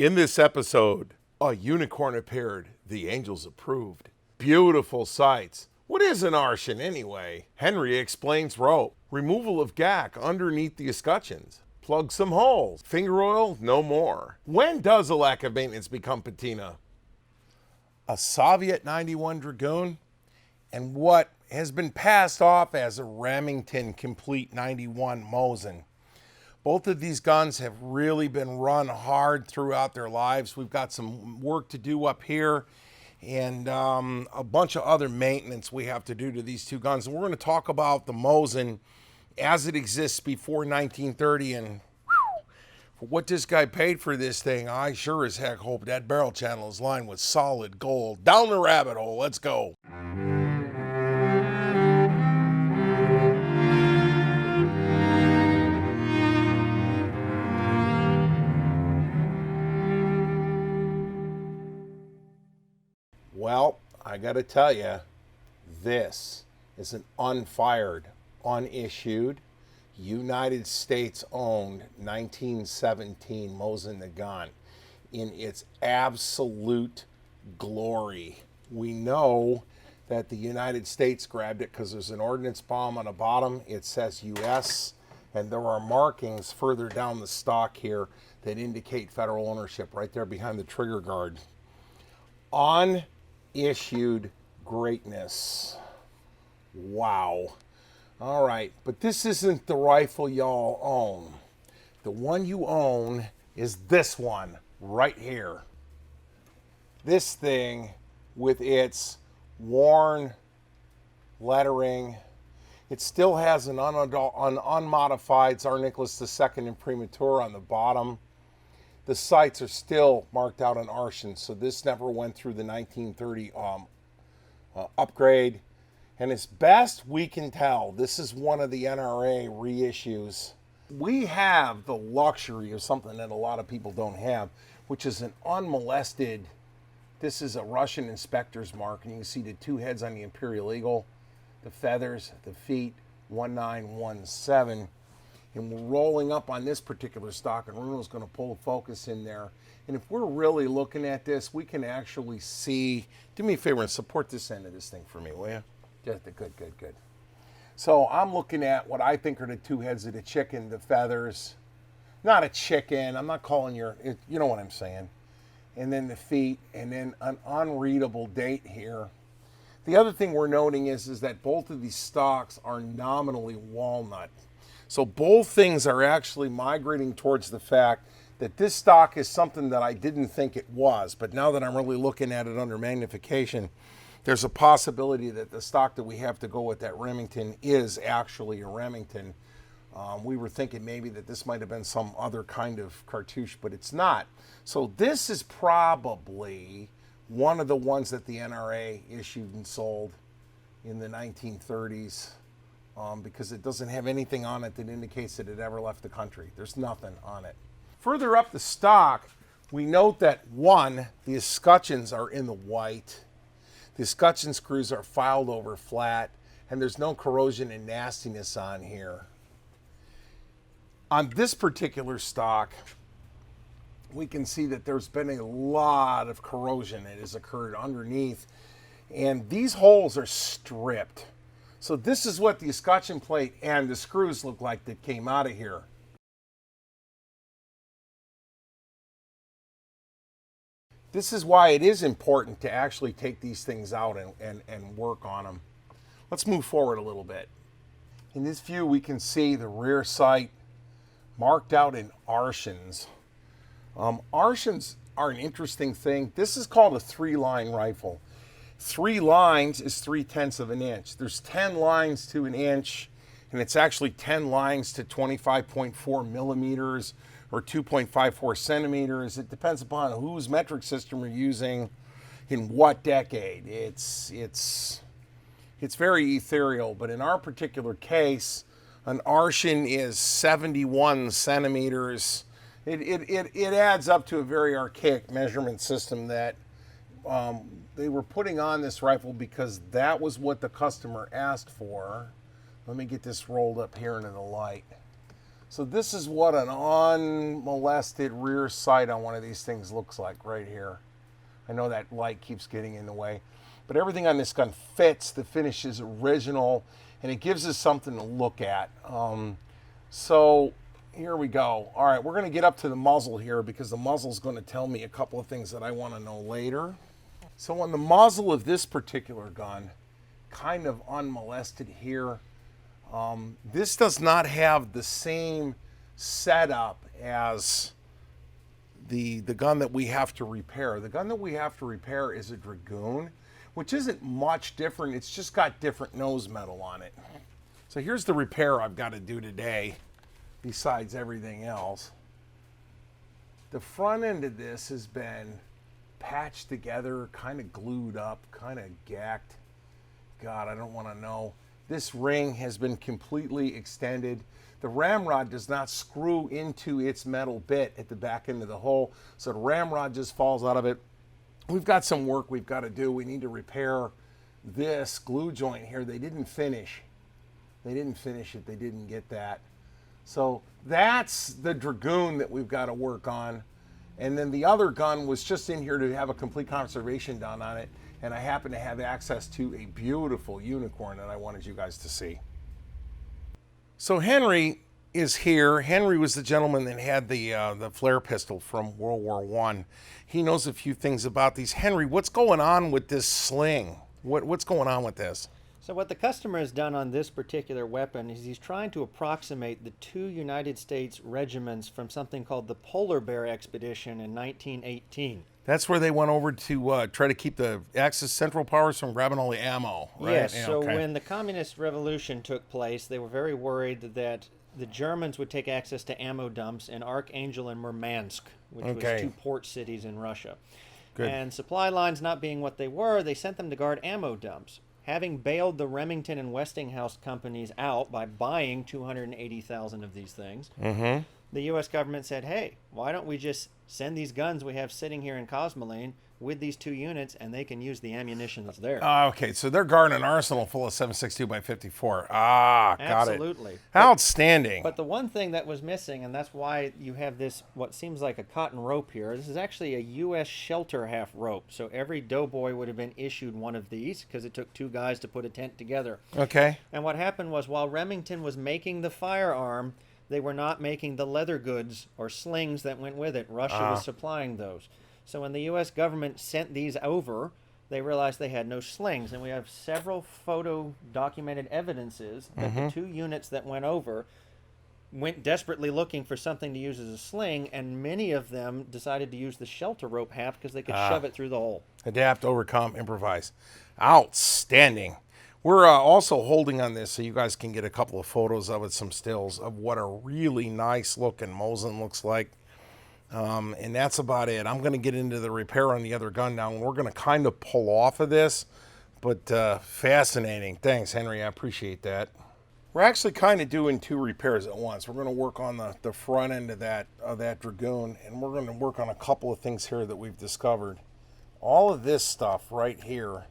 In this episode, a unicorn appeared, the angels approved. Beautiful sights. What is an Arshin anyway? Henry explains rope. Removal of gack underneath the escutcheons. Plug some holes. Finger oil, no more. When does a lack of maintenance become patina? A Soviet 91 Dragoon and what has been passed off as a Remington Complete 91 Mosin. Both of these guns have really been run hard throughout their lives. We've got some work to do up here and a bunch of other maintenance we have to do to these two guns. And we're going to talk about the Mosin as it exists before 1930 and for what this guy paid for this thing. I sure as heck hope that barrel channel is lined with solid gold. Down the rabbit hole, let's go. Well, I gotta tell you, this is an unfired, unissued, United States owned 1917 Mosin Nagant in its absolute glory. We know that the United States grabbed it because there's an ordnance bomb on the bottom. It says US, and there are markings further down the stock here that indicate federal ownership right there behind the trigger guard. Unissued greatness. Wow. All right, but this isn't the rifle y'all own. The one you own is this one right here. This thing with its worn lettering. It still has an unmodified Tsar Nicholas II imprimatur on the bottom. The sights are still marked out on Arshin, so this never went through the 1930 upgrade. And as best we can tell, this is one of the NRA reissues. We have the luxury of something that a lot of people don't have, which is an unmolested, this is a Russian inspector's mark, and you can see the two heads on the Imperial Eagle, the feathers, the feet, 1917. And we're rolling up on this particular stock, and Runo's going to pull a focus in there. And if we're really looking at this, we can actually see, do me a favor and support this end of this thing for me, will you? Just good. So I'm looking at what I think are the two heads of the chicken, the feathers. Not a chicken, I'm not calling you know what I'm saying. And then the feet, and then an unreadable date here. The other thing we're noting is that both of these stocks are nominally walnut. So both things are actually migrating towards the fact that this stock is something that I didn't think it was. But now that I'm really looking at it under magnification, there's a possibility that the stock that we have to go with that Remington is actually a Remington. We were thinking maybe that this might have been some other kind of cartouche, but it's not. So this is probably one of the ones that the NRA issued and sold in the 1930s because it doesn't have anything on it that indicates that it ever left the country. There's nothing on it. Further up the stock, we note that one, the escutcheons are in the white. The escutcheon screws are filed over flat, and there's no corrosion and nastiness on here. On this particular stock, we can see that there's been a lot of corrosion that has occurred underneath, and these holes are stripped. So this is what the escutcheon plate and the screws look like that came out of here. This is why it is important to actually take these things out and work on them. Let's move forward a little bit. In this view, we can see the rear sight marked out in Arshins. Arshins are an interesting thing. This is called a 3-line rifle. 3 lines is 3/10 of an inch. There's 10 lines to an inch, and it's actually 10 lines to 25.4 millimeters. Or 2.54 centimeters. It depends upon whose metric system you're using in what decade. It's very ethereal, but in our particular case, an Arshin is 71 centimeters. It adds up to a very archaic measurement system that they were putting on this rifle because that was what the customer asked for. Let me get this rolled up here into the light. So this is what an unmolested rear sight on one of these things looks like right here. I know that light keeps getting in the way, but everything on this gun fits. The finish is original, and it gives us something to look at. So here we go. All right, we're going to get up to the muzzle here because the muzzle is going to tell me a couple of things that I want to know later. So on the muzzle of this particular gun, kind of unmolested here, this does not have the same setup as the gun that we have to repair. The gun that we have to repair is a Dragoon, which isn't much different. It's just got different nose metal on it. So here's the repair I've got to do today, besides everything else. The front end of this has been patched together, kind of glued up, kind of gacked. God, I don't want to know. This ring has been completely extended. The ramrod does not screw into its metal bit at the back end of the hole, so the ramrod just falls out of it. We've got some work we've got to do. We need to repair this glue joint here. They didn't finish. They didn't finish it. They didn't get that. So that's the Dragoon that we've got to work on. And then the other gun was just in here to have a complete conservation done on it. And I happen to have access to a beautiful unicorn that I wanted you guys to see. So Henry is here. Henry was the gentleman that had the flare pistol from World War I. He knows a few things about these. Henry, what's going on with this sling? What's going on with this? So what the customer has done on this particular weapon is he's trying to approximate the 2 United States regiments from something called the Polar Bear Expedition in 1918. That's where they went over to try to keep the Axis Central Powers from grabbing all the ammo, right? Yes, Yeah, so okay. when the Communist Revolution took place, they were very worried that the Germans would take access to ammo dumps in Archangel and Murmansk, which was 2 port cities in Russia. Good. And supply lines not being what they were, they sent them to guard ammo dumps. Having bailed the Remington and Westinghouse companies out by buying 280,000 of these things, the U.S. government said, hey, why don't we just send these guns we have sitting here in Cosmoline with these 2 units, and they can use the ammunition that's there. Okay, so they're guarding an arsenal full of 7.62 by 54. Ah, got it. Absolutely. Outstanding. But the one thing that was missing, and that's why you have this, what seems like a cotton rope here, this is actually a U.S. shelter half rope. So every doughboy would have been issued one of these because it took 2 guys to put a tent together. Okay. And what happened was while Remington was making the firearm, they were not making the leather goods or slings that went with it. Russia was supplying those. So when the U.S. government sent these over, they realized they had no slings. And we have several photo documented evidences that the 2 units that went over went desperately looking for something to use as a sling, and many of them decided to use the shelter rope half because they could shove it through the hole. Adapt, overcome, improvise. Outstanding. We're also holding on this so you guys can get a couple of photos of it, some stills of what a really nice looking Mosin looks like. And that's about it. I'm going to get into the repair on the other gun now, and we're going to kind of pull off of this, but fascinating. Thanks, Henry. I appreciate that. We're actually kind of doing 2 repairs at once. We're going to work on the front end of that Dragoon, and we're going to work on a couple of things here that we've discovered. All of this stuff right here,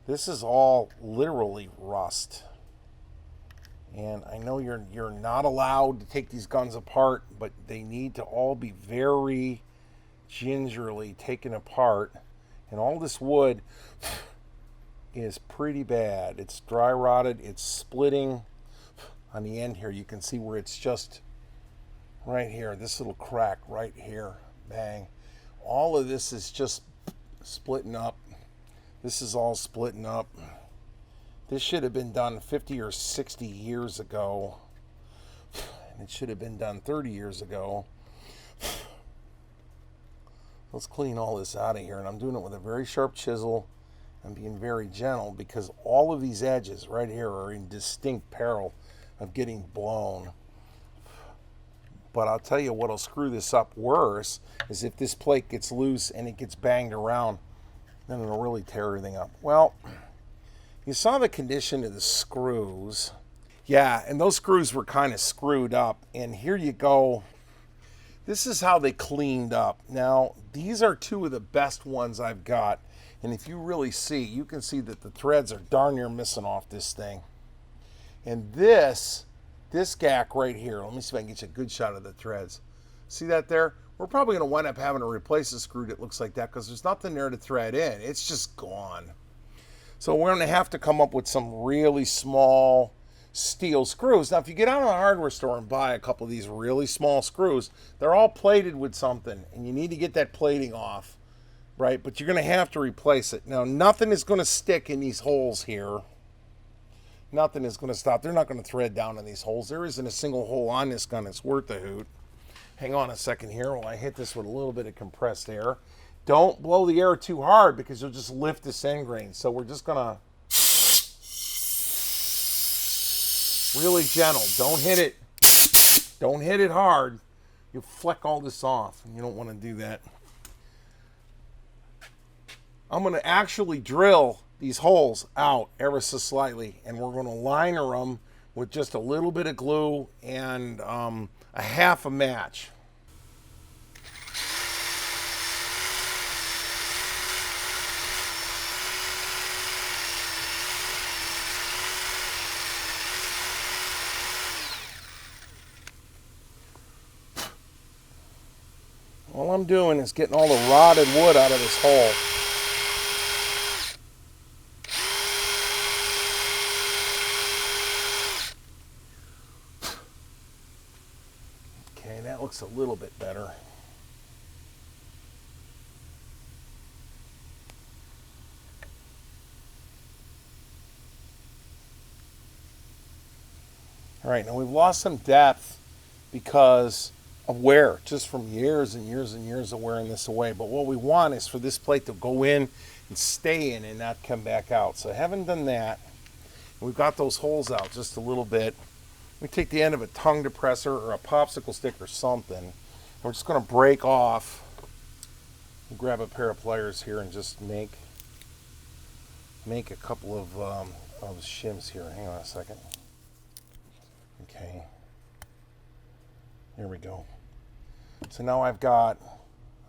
this is all literally rust. And I know you're not allowed to take these guns apart, but they need to all be very gingerly taken apart. And all this wood is pretty bad. It's dry rotted, it's splitting. On the end here, you can see where it's just right here, this little crack right here, bang. All of this is just splitting up. This is all splitting up. This should have been done 50 or 60 years ago. And it should have been done 30 years ago. Let's clean all this out of here. And I'm doing it with a very sharp chisel. I'm being very gentle because all of these edges right here are in distinct peril of getting blown. But I'll tell you what'll screw this up worse is if this plate gets loose and it gets banged around, then it'll really tear everything up. Well, you saw the condition of the screws. Yeah, and those screws were kind of screwed up. And here you go. This is how they cleaned up. Now, these are 2 of the best ones I've got. And if you really see, you can see that the threads are darn near missing off this thing. And this this gack right here, let me see if I can get you a good shot of the threads. See that there? We're probably going to wind up having to replace a screw that looks like that because there's nothing there to thread in. It's just gone. So we're going to have to come up with some really small steel screws. Now, if you get out of the hardware store and buy a couple of these really small screws, they're all plated with something, and you need to get that plating off, right? But you're going to have to replace it. Now, nothing is going to stick in these holes here. Nothing is going to stop. They're not going to thread down in these holes. There isn't a single hole on this gun that's worth a hoot. Hang on a second here while I hit this with a little bit of compressed air. Don't blow the air too hard because you'll just lift this end grain. So we're just going to really gentle. Don't hit it. Don't hit it hard. You'll fleck all this off, and you don't want to do that. I'm going to actually drill these holes out ever so slightly, and we're going to liner them with just a little bit of glue and a half a match. All I'm doing is getting all the rotted wood out of this hole. Okay, that looks a little bit better. All right, now we've lost some depth because of wear, just from years and years and years of wearing this away. But what we want is for this plate to go in and stay in and not come back out. So I haven't done that. We've got those holes out just a little bit. We take the end of a tongue depressor or a popsicle stick or something. And we're just going to break off. We'll grab a pair of pliers here and just make a couple of shims here. Hang on a second. Okay. There we go. So now I've got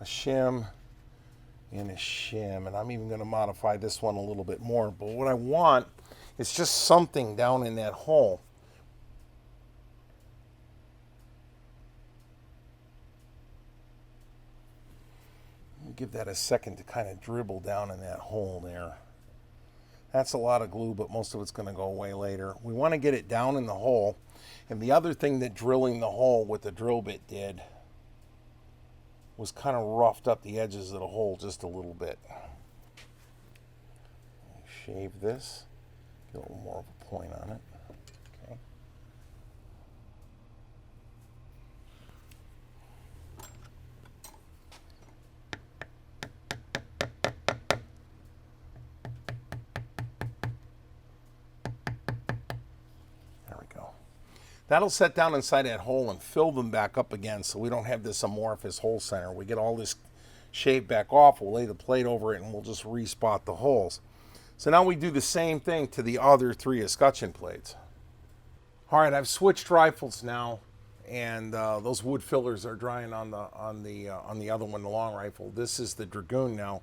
a shim and a shim, and I'm even going to modify this one a little bit more. But what I want is just something down in that hole. Give that a second to kind of dribble down in that hole there. That's a lot of glue, but most of it's going to go away later. We want to get it down in the hole. And the other thing that drilling the hole with the drill bit did was kind of roughed up the edges of the hole just a little bit. Shave this, get a little more of a point on it. Okay. That'll set down inside that hole and fill them back up again so we don't have this amorphous hole center. We get all this shape back off, we'll lay the plate over it, and we'll just respot the holes. So now we do the same thing to the other three escutcheon plates. All right, I've switched rifles now, and those wood fillers are drying on the other one, the long rifle. This is the Dragoon now.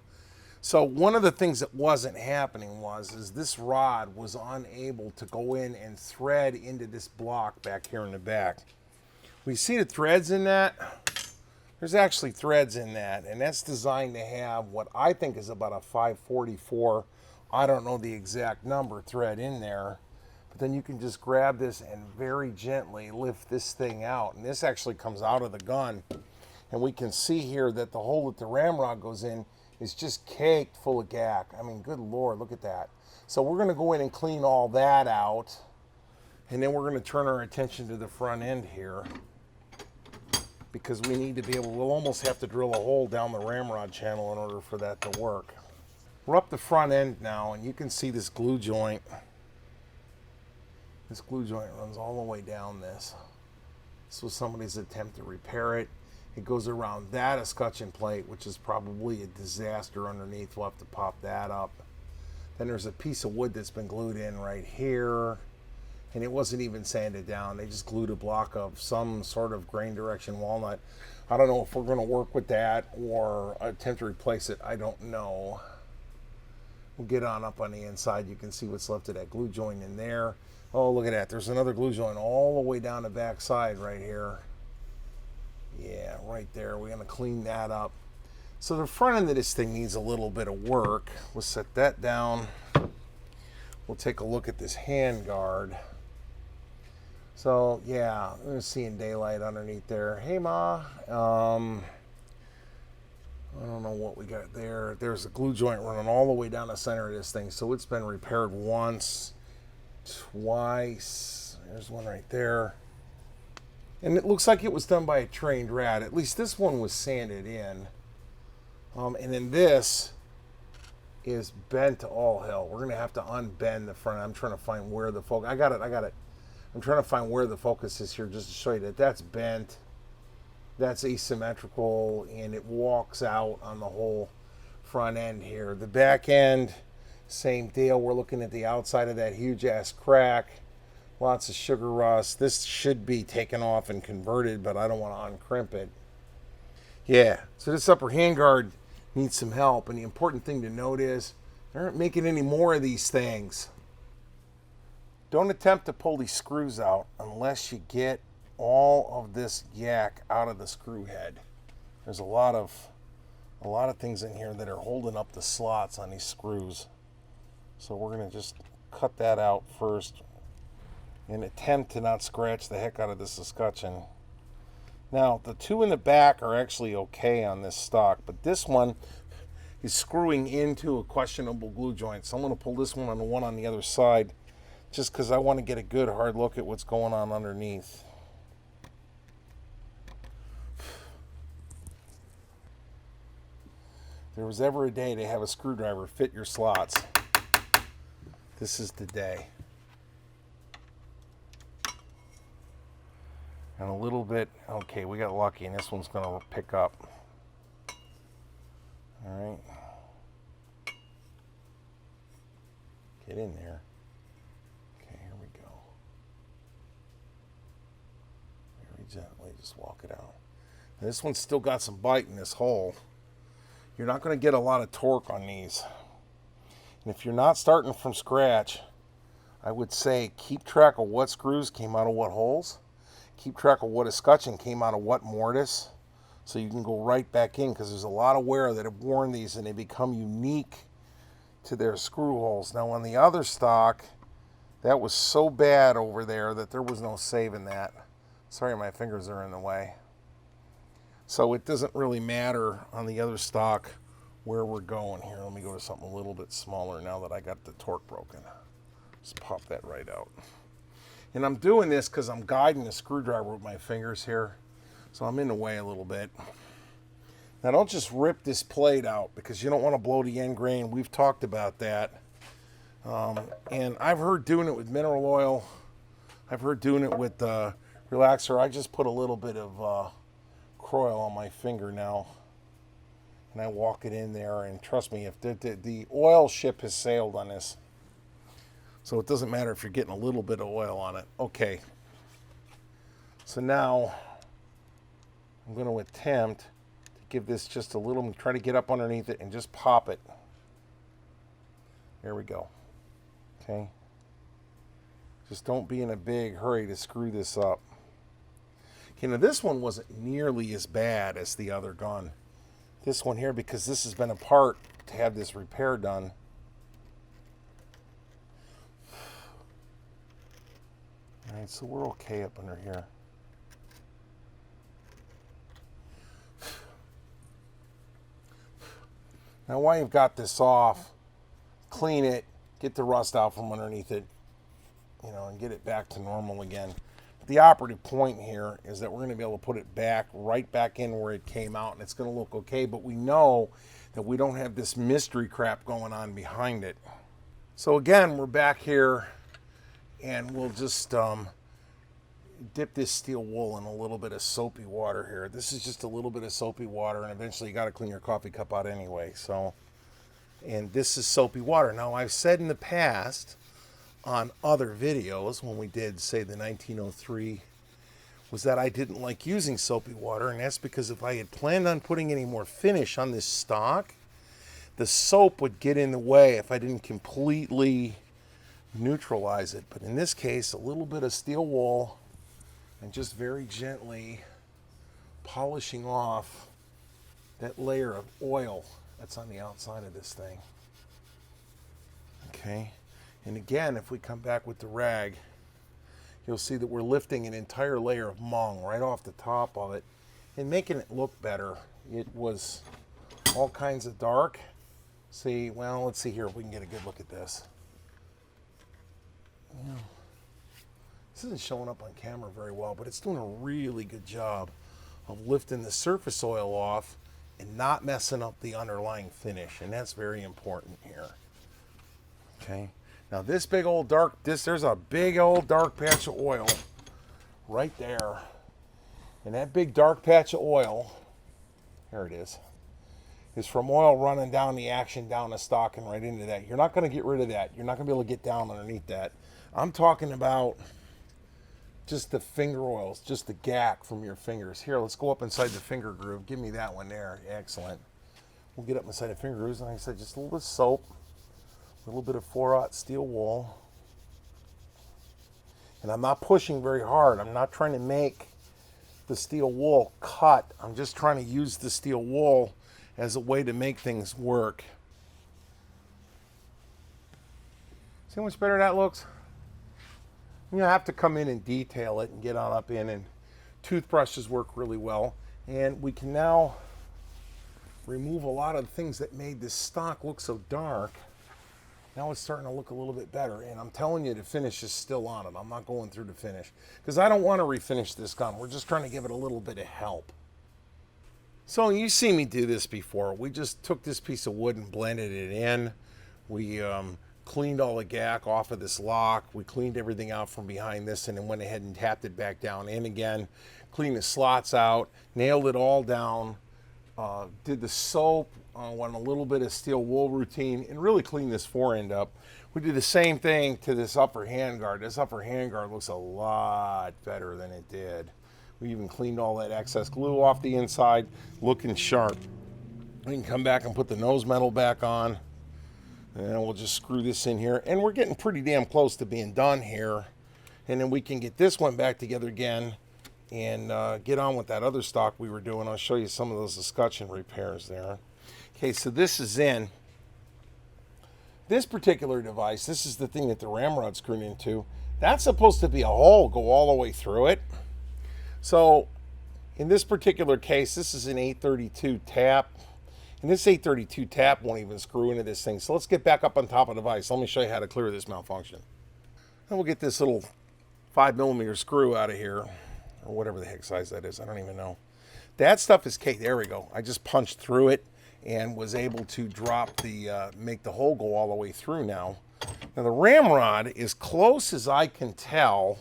So one of the things that wasn't happening is this rod was unable to go in and thread into this block back here in the back. We see the threads in that. There's actually threads in that, and that's designed to have what I think is about a 544, I don't know the exact number, thread in there. But then you can just grab this and very gently lift this thing out. And this actually comes out of the gun. And we can see here that the hole that the ramrod goes in is just caked full of gack. I mean, good Lord, look at that. So we're going to go in and clean all that out. And then we're going to turn our attention to the front end here, because we need to be able, we'll almost have to drill a hole down the ramrod channel in order for that to work. We're up the front end now, and you can see this glue joint. This glue joint runs all the way down this. This was somebody's attempt to repair it. It goes around that escutcheon plate, which is probably a disaster underneath. We'll have to pop that up. Then there's a piece of wood that's been glued in right here, and it wasn't even sanded down. They just glued a block of some sort of grain direction walnut. I don't know if we're going to work with that or attempt to replace it. I don't know. We'll get on up on the inside. You can see what's left of that glue joint in there. Oh, look at that. There's another glue joint all the way down the back side right here. Yeah, right there. We're going to clean that up. So the front end of this thing needs a little bit of work. We'll set that down. We'll take a look at this hand guard. So, yeah, I'm seeing daylight underneath there. Hey, Ma. I don't know what we got there. There's a glue joint running all the way down the center of this thing. So it's been repaired once, twice. There's one right there. And it looks like it was done by a trained rat. At least this one was sanded in. And then this is bent to all hell. We're going to have to unbend the front. I'm trying to find where the focus... I got it. I'm trying to find where the focus is here just to show you that that's bent. That's asymmetrical, and it walks out on the whole front end here. The back end, same deal. We're looking at the outside of that huge-ass crack. Lots of sugar rust. This should be taken off and converted, but I don't want to uncrimp it. Yeah, so this upper handguard needs some help, and the important thing to note is they aren't making any more of these things. Don't attempt to pull these screws out unless you get all of this yak out of the screw head. There's a lot of things in here that are holding up the slots on these screws. So we're going to just cut that out first and attempt to not scratch the heck out of this escutcheon. Now, the two in the back are actually okay on this stock, but this one is screwing into a questionable glue joint. So I'm going to pull this one on the other side just because I want to get a good hard look at what's going on underneath. If there was ever a day to have a screwdriver fit your slots, this is the day. And a little bit, okay, we got lucky and this one's going to pick up. All right. Get in there. Okay, here we go. Very gently, just walk it out. Now, this one's still got some bite in this hole. You're not going to get a lot of torque on these. And if you're not starting from scratch, I would say keep track of what screws came out of what holes. Keep track of what escutcheon came out of what mortise, so you can go right back in, because there's a lot of wear that have worn these and they become unique to their screw holes. Now on the other stock, that was so bad over there that there was no saving that. Sorry, my fingers are in the way. So it doesn't really matter on the other stock where we're going here. Let me go to something a little bit smaller now that I got the torque broken. Just pop that right out. And I'm doing this because I'm guiding the screwdriver with my fingers here. So I'm in the way a little bit. Now don't just rip this plate out because you don't want to blow the end grain. We've talked about that. And I've heard doing it with mineral oil. I've heard doing it with relaxer. I just put a little bit of Croil on my finger now. And I walk it in there. And trust me, if the oil ship has sailed on this. So it doesn't matter if you're getting a little bit of oil on it. Okay. So now I'm going to attempt to give this just a little, try to get up underneath it and just pop it. There we go. Okay. Just don't be in a big hurry to screw this up. Okay, now this one wasn't nearly as bad as the other gun. This one here, because this has been apart to have this repair done. All right, so we're okay up under here. Now while you've got this off, clean it, get the rust out from underneath it, you know, and get it back to normal again. But the operative point here is that we're going to be able to put it back, right back in where it came out, and it's going to look okay, but we know that we don't have this mystery crap going on behind it. So again, we're back here. And we'll just dip this steel wool in a little bit of soapy water here. This is just a little bit of soapy water, and eventually you got to clean your coffee cup out anyway. So, and this is soapy water. Now, I've said in the past on other videos when we did, say, the 1903, was that I didn't like using soapy water, and that's because if I had planned on putting any more finish on this stock, the soap would get in the way if I didn't completely neutralize it. But in this case, a little bit of steel wool and just very gently polishing off that layer of oil that's on the outside of this thing. Okay, and again, if we come back with the rag, you'll see that we're lifting an entire layer of mung right off the top of it and making it look better. It was all kinds of dark. See, well, let's see here if we can get a good look at this. Yeah. This isn't showing up on camera very well, but it's doing a really good job of lifting the surface oil off and not messing up the underlying finish, and that's very important here. Okay, now this big old dark, there's a big old dark patch of oil right there, and that big dark patch of oil, there it is from oil running down the action, down the stock, and right into that. You're not going to get rid of that. You're not going to be able to get down underneath that. I'm talking about just the finger oils, just the gack from your fingers. Here, let's go up inside the finger groove. Give me that one there. Excellent. We'll get up inside the finger grooves, and like I said, just a little bit of soap, a little bit of 4/0 steel wool. And I'm not pushing very hard. I'm not trying to make the steel wool cut. I'm just trying to use the steel wool as a way to make things work. See how much better that looks? You have to come in and detail it and get on up in, and toothbrushes work really well. And we can now remove a lot of the things that made this stock look so dark. Now it's starting to look a little bit better, and I'm telling you the finish is still on it. I'm not going through the finish because I don't want to refinish this gun. We're just trying to give it a little bit of help. So you see me do this before. We just took this piece of wood and blended it in. We cleaned all the gack off of this lock. We cleaned everything out from behind this and then went ahead and tapped it back down in again. Cleaned the slots out, nailed it all down, did the soap, went a little bit of steel wool routine, and really cleaned this fore end up. We did the same thing to this upper handguard. This upper handguard looks a lot better than it did. We even cleaned all that excess glue off the inside, looking sharp. We can come back and put the nose metal back on, and we'll just screw this in here. And we're getting pretty damn close to being done here. And then we can get this one back together again and get on with that other stock we were doing. I'll show you some of those Escutcheon repairs there. Okay, so this is in. This particular device, this is the thing that the ramrod's screwed into. That's supposed to be a hole, go all the way through it. So in this particular case, this is an 832 tap. And this 832 tap won't even screw into this thing. So let's get back up on top of the device. Let me show you how to clear this malfunction. And we'll get this little 5mm screw out of here, or whatever the heck size that is. I don't even know. That stuff is caked. There we go. I just punched through it and was able to drop the, make the hole go all the way through now. Now the ramrod, as close as I can tell,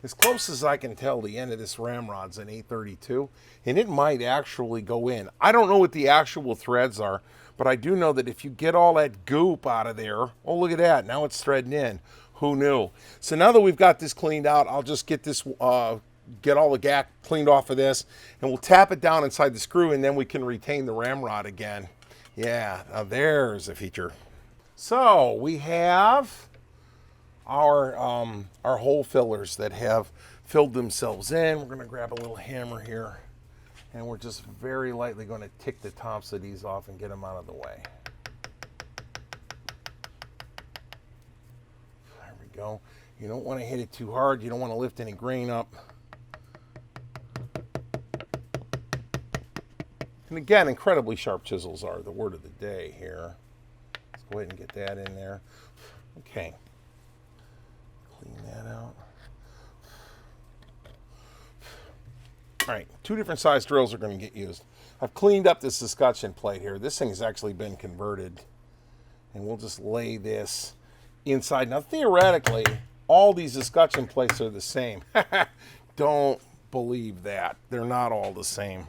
the end of this ramrod's an 832, and it might actually go in. I don't know what the actual threads are, but I do know that if you get all that goop out of there, oh, look at that, now it's threading in. Who knew? So now that we've got this cleaned out, I'll just get this, get all the gack cleaned off of this, and we'll tap it down inside the screw, and then we can retain the ramrod again. Yeah, now there's a feature. So we have our hole fillers that have filled themselves in. We're going to grab a little hammer here, and we're just very lightly going to tick the tops of these off and get them out of the way. There we go. You don't want to hit it too hard. You don't want to lift any grain up. And again, incredibly sharp chisels are the word of the day here. Let's go ahead and get that in there. Okay. Clean that out. All right, 2 different size drills are going to get used. I've cleaned up this escutcheon plate here. This thing has actually been converted. And we'll just lay this inside. Now, theoretically, all these escutcheon plates are the same. Don't believe that. They're not all the same.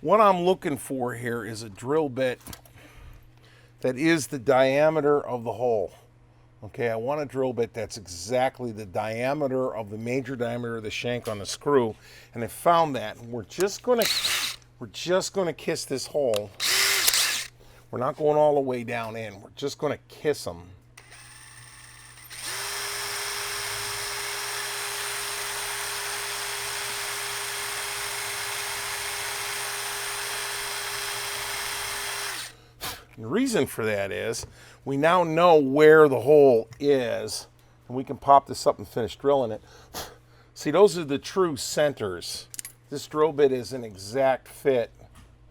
What I'm looking for here is a drill bit that is the diameter of the hole. Okay, I want a drill bit that's exactly the diameter of the major diameter of the shank on the screw, and I found that. And we're just going to We're just going to kiss this hole. We're not going all the way down in. We're just going to kiss them. The reason for that is we now know where the hole is, and we can pop this up and finish drilling it. See, those are the true centers. This drill bit is an exact fit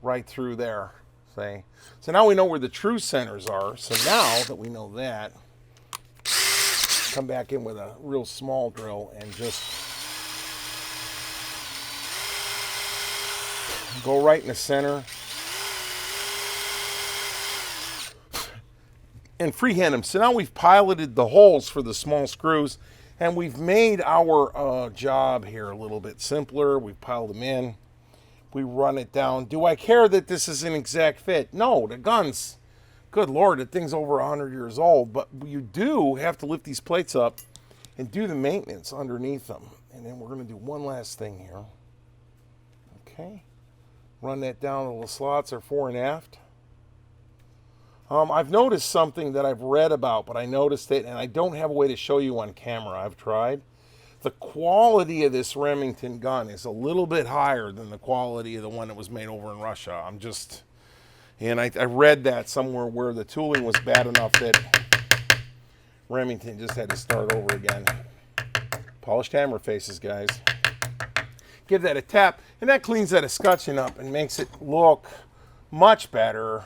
right through there. See? So now we know where the true centers are. So now that we know that, come back in with a real small drill and just go right in the center. And freehand them. So now we've piloted the holes for the small screws, and we've made our job here a little bit simpler. We've piled them in. We run it down. Do I care that this is an exact fit? No, the gun's, good Lord, the thing's over 100 years old, but you do have to lift these plates up and do the maintenance underneath them. And then we're going to do one last thing here. Okay. Run that down. The little slots are fore and aft. I've noticed something that I've read about, but I noticed it, and I don't have a way to show you on camera. I've tried. The quality of this Remington gun is a little bit higher than the quality of the one that was made over in Russia. I read that somewhere where the tooling was bad enough that Remington just had to start over again. Polished hammer faces, guys. Give that a tap, and that cleans that escutcheon up and makes it look much better.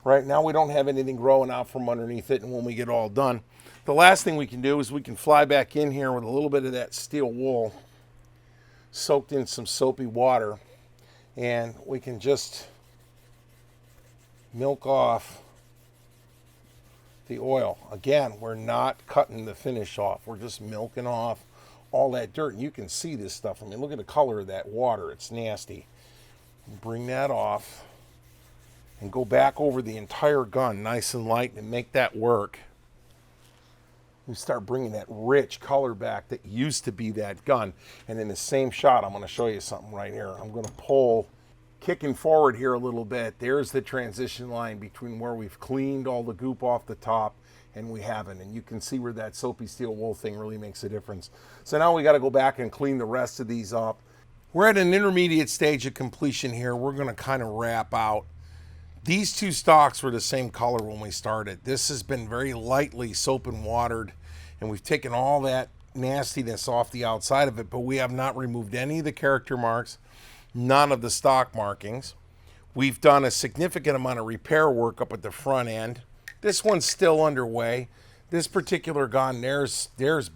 Right now we don't have anything growing out from underneath it, and when we get all done, the last thing we can do is we can fly back in here with a little bit of that steel wool soaked in some soapy water, and we can just milk off the oil. Again, we're not cutting the finish off. We're just milking off all that dirt, and you can see this stuff. I mean, look at the color of that water. It's nasty. Bring that off and go back over the entire gun nice and light and make that work. We start bringing that rich color back that used to be that gun. And in the same shot, I'm going to show you something right here. I'm going to pull, kicking forward here a little bit. There's the transition line between where we've cleaned all the goop off the top and we haven't. And you can see where that soapy steel wool thing really makes a difference. So now we got to go back and clean the rest of these up. We're at an intermediate stage of completion here. We're going to kind of wrap out. These two stocks were the same color when we started. This has been very lightly soap and watered, and we've taken all that nastiness off the outside of it, but we have not removed any of the character marks, none of the stock markings. We've done a significant amount of repair work up at the front end. This one's still underway. This particular gun, there's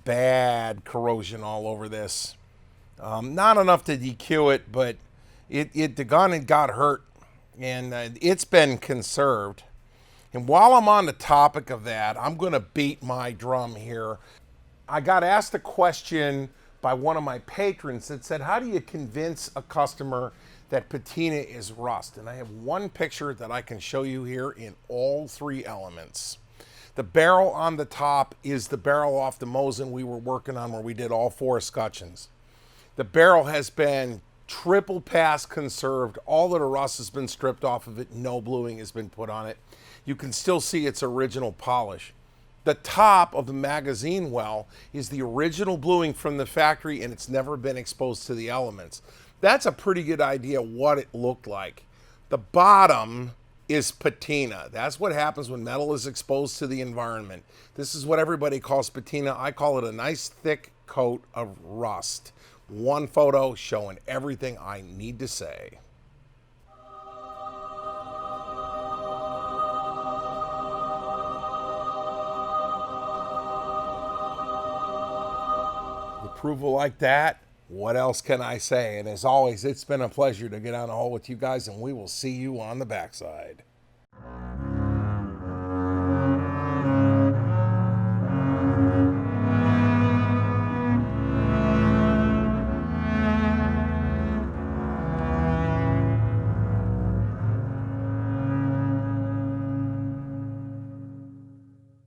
bad corrosion all over this. Not enough to DQ it, but the gun had got hurt, and it's been conserved. And while I'm on the topic of that, I'm going to beat my drum here. I got asked a question by one of my patrons that said, how do you convince a customer that patina is rust? And I have one picture that I can show you here in all three elements. The barrel on the top is the barrel off the Mosin we were working on, where we did all 4 escutcheons. The barrel has been triple pass conserved. All of the rust has been stripped off of it. No bluing has been put on it. You can still see its original polish. The top of the magazine well is the original bluing from the factory, and it's never been exposed to the elements. That's a pretty good idea what it looked like. The bottom is patina. That's what happens when metal is exposed to the environment. This is what everybody calls patina. I call it a nice thick coat of rust. One photo showing everything I need to say. Approval like that, what else can I say? And as always, it's been a pleasure to get on a hole with you guys, and we will see you on the backside.